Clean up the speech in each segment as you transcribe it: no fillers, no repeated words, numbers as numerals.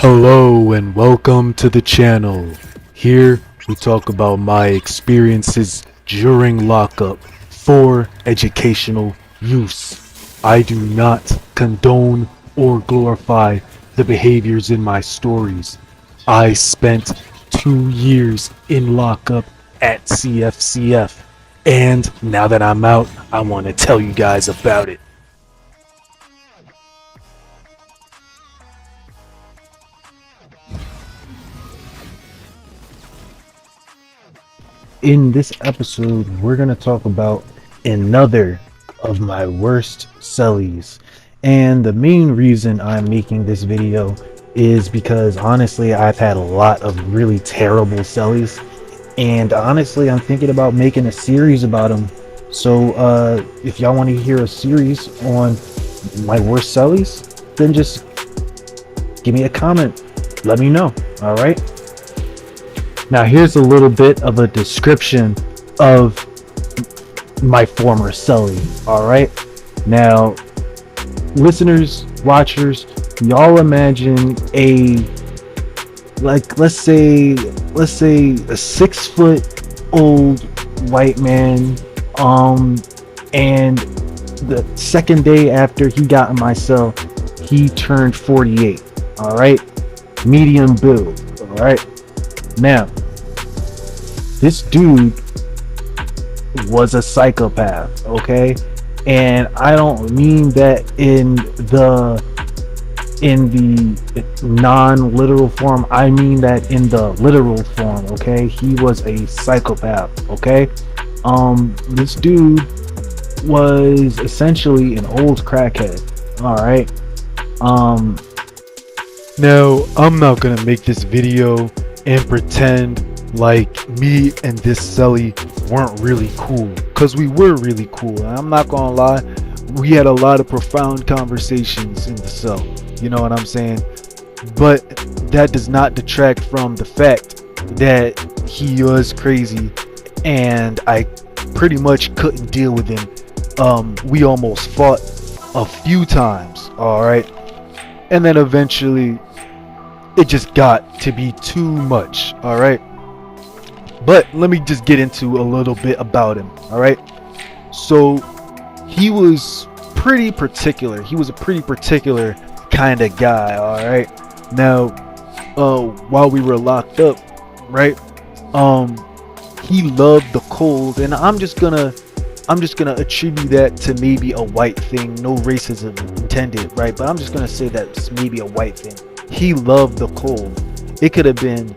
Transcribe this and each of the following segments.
Hello and welcome to the channel. Here we talk about my experiences during lockup for educational use. I do not condone or glorify the behaviors in my stories. I spent 2 years in lockup at CFCF, and now that I'm out, I want to tell you guys about it. In this episode, we're going to talk about another of my worst cellies. And the main reason I'm making this video is because honestly, I've had a lot of really terrible cellies. And honestly, I'm thinking about making a series about them. So if y'all want to hear a series on my worst cellies, then just give me a comment. Let me know. All right. Now here's a little bit of a description of my former celly. All right. Now, listeners, watchers, y'all imagine let's say a 6 foot old white man, and the second day after he got in my cell, he turned 48. All right. Medium build. All right. Now, this dude was a psychopath, okay? And I don't mean that in the non-literal form. I mean that in the literal form, okay? He was a psychopath, okay? This dude was essentially an old crackhead, all right? Now, I'm not gonna make this video and pretend like me and this celly weren't really cool, because we were really cool. And I'm not gonna lie, we had a lot of profound conversations in the cell, you know what I'm saying? But that does not detract from the fact that he was crazy and I pretty much couldn't deal with him. We almost fought a few times, all right? And then eventually it just got to be too much, all right? But let me just get into a little bit about him, all right? So he was pretty particular. He was a pretty particular kind of guy, all right? Now, while we were locked up, right? He loved the cold, and I'm just gonna attribute that to maybe a white thing. No racism intended, right? But I'm just gonna say that's maybe a white thing. He loved the cold. It could have been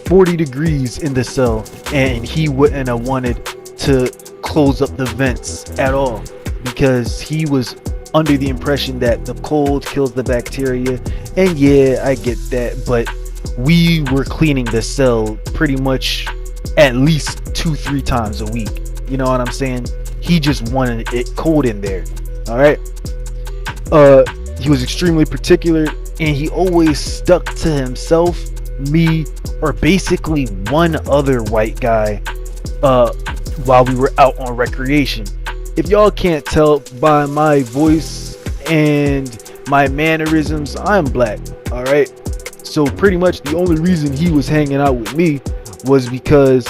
40 degrees in the cell and he wouldn't have wanted to close up the vents at all, because he was under the impression that the cold kills the bacteria. And yeah, I get that, but we were cleaning the cell pretty much at least 2-3 times a week, you know what I'm saying? He just wanted it cold in there, all right? He was extremely particular, and he always stuck to himself, me, or basically one other white guy while we were out on recreation. If y'all can't tell by my voice and my mannerisms, I'm black, all right? So pretty much the only reason he was hanging out with me was because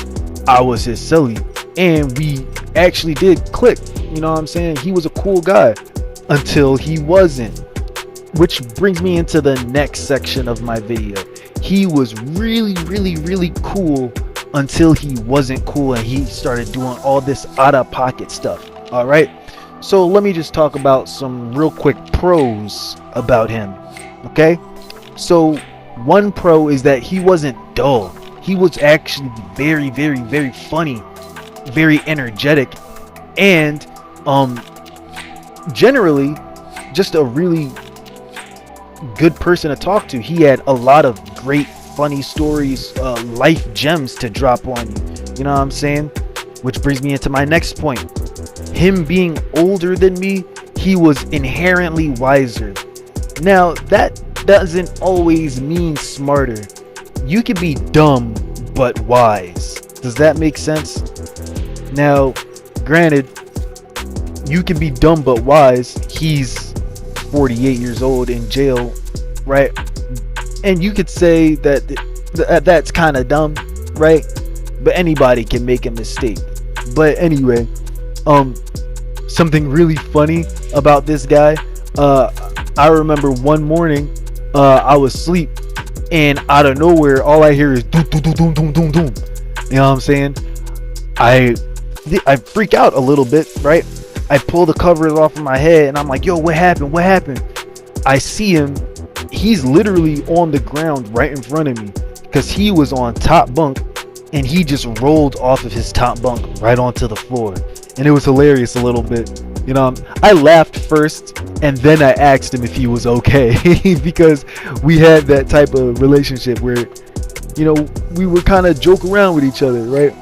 I was his celly, and we actually did click, you know what I'm saying? He was a cool guy until he wasn't, which brings me into the next section of my video. He was really cool until he wasn't cool, and he started doing all this out of pocket stuff, all right? So let me just talk about some real quick pros about him, okay? So one pro is that he wasn't dull. He was actually very funny, very energetic, and generally just a really good person to talk to. He had a lot of great funny stories, life gems to drop on you, you know what I'm saying? Which brings me into my next point. Him being older than me, he was inherently wiser. Now that doesn't always mean smarter. You can be dumb but wise. Does that make sense? Now granted, you can be dumb but wise. He's 48 years old in jail, right? And you could say that that's kind of dumb, right? But anybody can make a mistake. But anyway, something really funny about this guy. I remember one morning, I was asleep, and out of nowhere, all I hear is doom, doom, doom, doom, doom, doom, doom. You know what I'm saying? I freak out a little bit, right? I pull the covers off of my head, and I'm like, yo, what happened? What happened? I see him. He's literally on the ground right in front of me, because he was on top bunk, and he just rolled off of his top bunk right onto the floor. And it was hilarious a little bit. You know, I laughed first, and then I asked him if he was okay, because we had that type of relationship where, you know, we would kind of joke around with each other, right?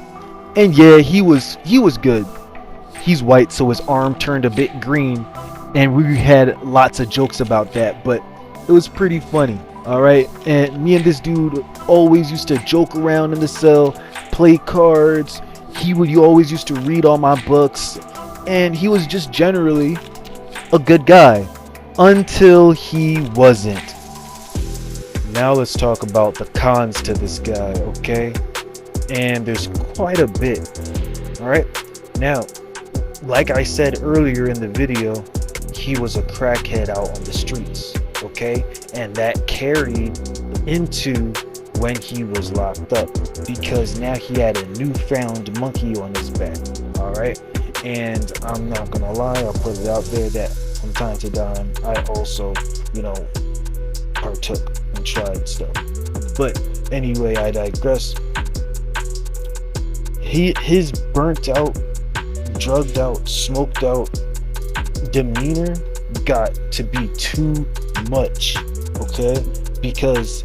And yeah, he was good. He's white, so his arm turned a bit green, and we had lots of jokes about that, but it was pretty funny. All right, and me and this dude always used to joke around in the cell, play cards. You always used to read all my books, and he was just generally a good guy until he wasn't. Now let's talk about the cons to this guy, okay? And there's quite a bit. All right, now, like I said earlier in the video, he was a crackhead out on the streets, okay? And that carried into when he was locked up, because now he had a newfound monkey on his back. All right, and I'm not gonna lie, I'll put it out there that from time to time I also, you know, partook and tried stuff. But anyway, I digress. His burnt out, drugged out, smoked out demeanor got to be too much, okay? Because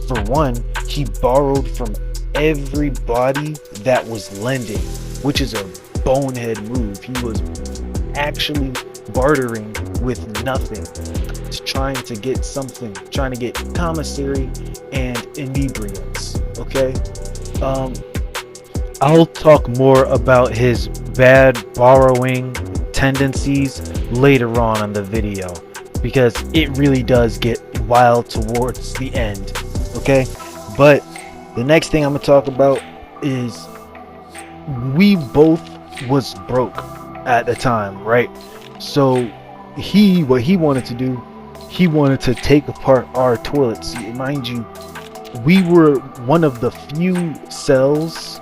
for one, he borrowed from everybody that was lending, which is a bonehead move. He was actually bartering with nothing, just trying to get something, trying to get commissary and inebriants, okay? I'll talk more about his bad borrowing tendencies later on in the video, because it really does get wild towards the end, okay? But the next thing I'm gonna talk about is we both was broke at the time, right? So what he wanted to do, he wanted to take apart our toilet seat. Mind you, we were one of the few cells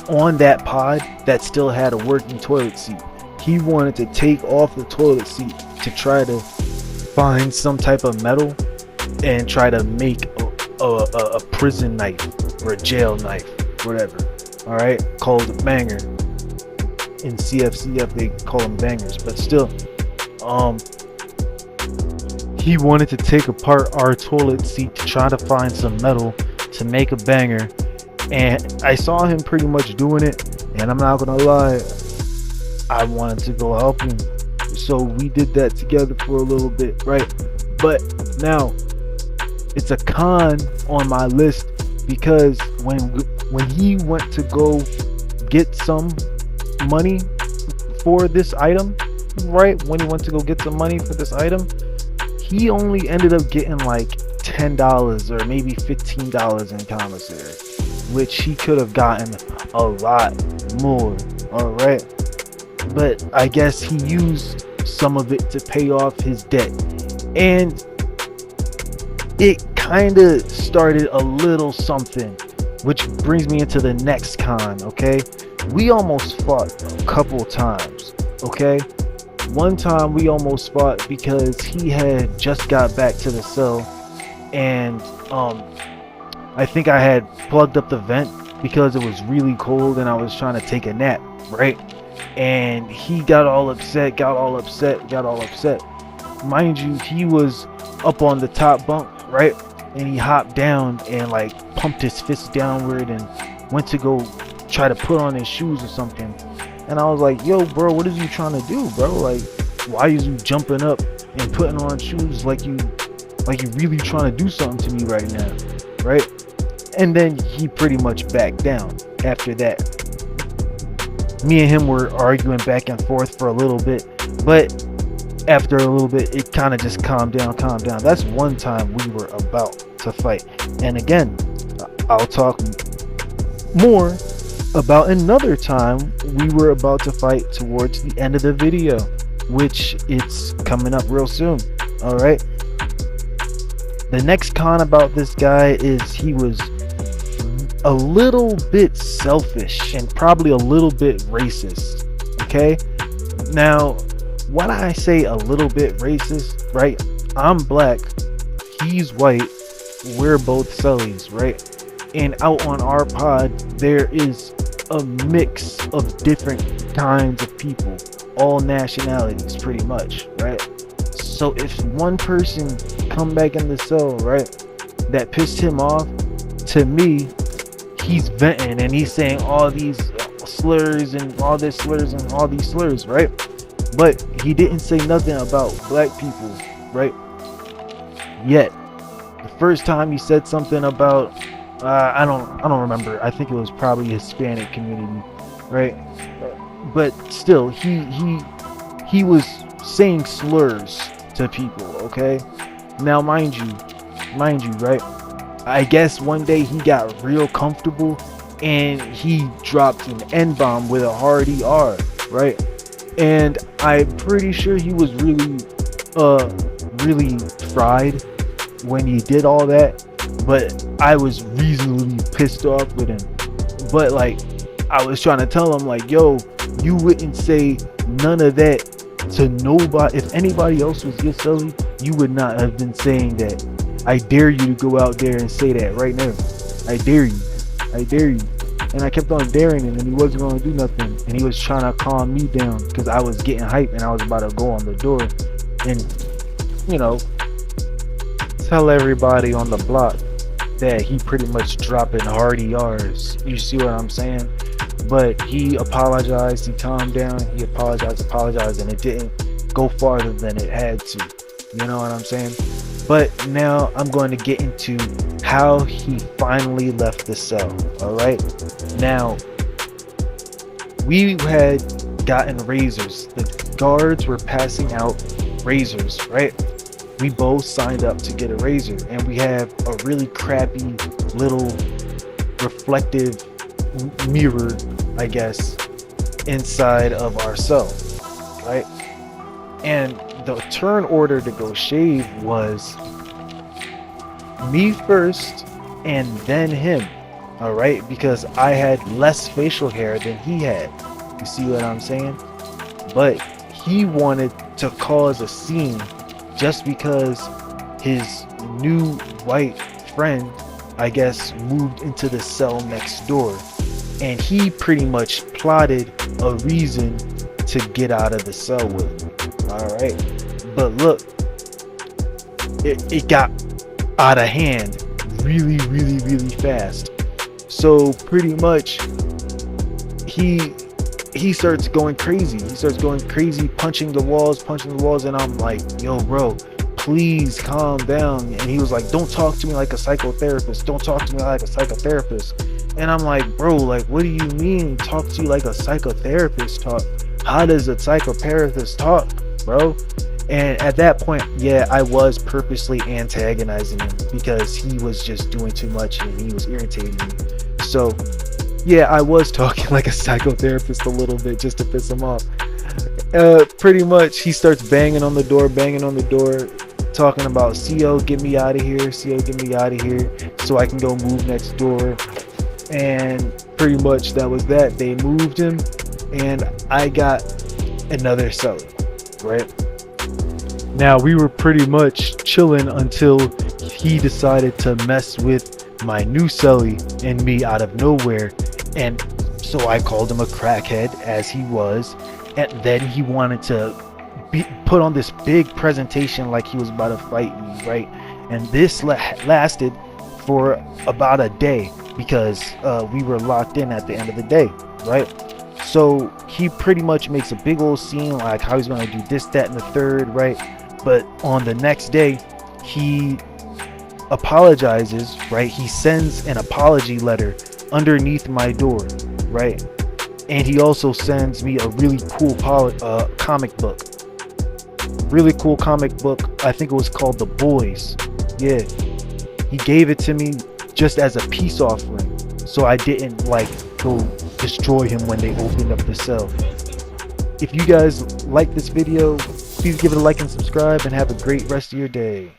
on that pod that still had a working toilet seat. He wanted to take off the toilet seat to try to find some type of metal and try to make a prison knife or a jail knife, whatever. All right, called a banger. In CFCF they call them bangers, but still, he wanted to take apart our toilet seat to try to find some metal to make a banger, and I saw him pretty much doing it, and I'm not gonna lie, I wanted to go help him, so we did that together for a little bit, right? But now it's a con on my list, because when he went to go get some money for this item, right? When he went to go get some money for this item, he only ended up getting like $10 or maybe $15 in commissary, which he could have gotten a lot more. All right, but I guess he used some of it to pay off his debt, and it kind of started a little something, which brings me into the next con, okay? We almost fought a couple times, okay? One time we almost fought because he had just got back to the cell, and I think I had plugged up the vent because it was really cold and I was trying to take a nap, right? And he got all upset. Mind you, he was up on the top bunk, right? And he hopped down and like pumped his fist downward and went to go try to put on his shoes or something. And I was like, yo bro, what is you trying to do, bro? Like, why is you jumping up and putting on shoes like you really trying to do something to me right now, right? And then he pretty much backed down after that. Me and him were arguing back and forth for a little bit, but after a little bit, it kind of just calmed down. That's one time we were about to fight. And again, I'll talk more about another time we were about to fight towards the end of the video, which it's coming up real soon. All right. The next con about this guy is he was a little bit selfish and probably a little bit racist. Okay. Now, when I say a little bit racist, right? I'm black, he's white, we're both cellies, right? And out on our pod, there is a mix of different kinds of people, all nationalities pretty much, right? So if one person come back in the cell, right, that pissed him off, to me, he's venting and he's saying all these slurs and all this slurs and all these slurs, right? But he didn't say nothing about black people, right? Yet the first time he said something about I don't remember. I think it was probably Hispanic community, right? But still, he was saying slurs to people. Okay, now mind you, right? I guess one day he got real comfortable and he dropped an N-bomb with a hard ER, right? And I'm pretty sure he was really fried when he did all that. But I was reasonably pissed off with him. But like, I was trying to tell him like, yo, you wouldn't say none of that to nobody. If anybody else was your celly, you would not have been saying that. I dare you to go out there and say that right now. I dare you. And I kept on daring him, and he wasn't going to do nothing. And he was trying to calm me down because I was getting hyped and I was about to go on the door and, you know, tell everybody on the block that he pretty much dropping hard ERs. You see what I'm saying? But he apologized, he calmed down, he apologized, and it didn't go farther than it had to. You know what I'm saying? But now I'm going to get into how he finally left the cell. All right. Now, we had gotten razors. The guards were passing out razors, right? We both signed up to get a razor, and we have a really crappy little reflective mirror, I guess, inside of our cell, right? And the turn order to go shave was me first and then him, all right? Because I had less facial hair than he had. You see what I'm saying? But he wanted to cause a scene just because his new white friend, I guess, moved into the cell next door. And he pretty much plotted a reason to get out of the cell with me. Alright. But look, it got out of hand really fast. So pretty much he starts going crazy. He starts going crazy, punching the walls, and I'm like, yo, bro, please calm down. And he was like, don't talk to me like a psychotherapist. Don't talk to me like a psychotherapist. And I'm like, bro, like, what do you mean talk to you like a psychotherapist talk? How does a psychotherapist talk, bro? And at that point, yeah, I was purposely antagonizing him because he was just doing too much and he was irritating me. So yeah, I was talking like a psychotherapist a little bit just to piss him off. Pretty much, he starts banging on the door, talking about, CO, get me out of here, CO, get me out of here, so I can go move next door. And pretty much that was that. They moved him, and I got another celly, right? Now, we were pretty much chilling until he decided to mess with my new celly and me out of nowhere. And so I called him a crackhead, as he was. And then he wanted to put on this big presentation like he was about to fight me, right? And this lasted for about a day because we were locked in at the end of the day, right? So he pretty much makes a big old scene like how he's going to do this, that, and the third, right? But on the next day, he apologizes, right? He sends an apology letter underneath my door, right? And he also sends me a really cool comic book. really cool comic book. I think it was called The Boys. Yeah, he gave it to me just as a peace offering, so I didn't like go destroy him when they opened up the cell. If you guys like this video, please give it a like and subscribe, and have a great rest of your day.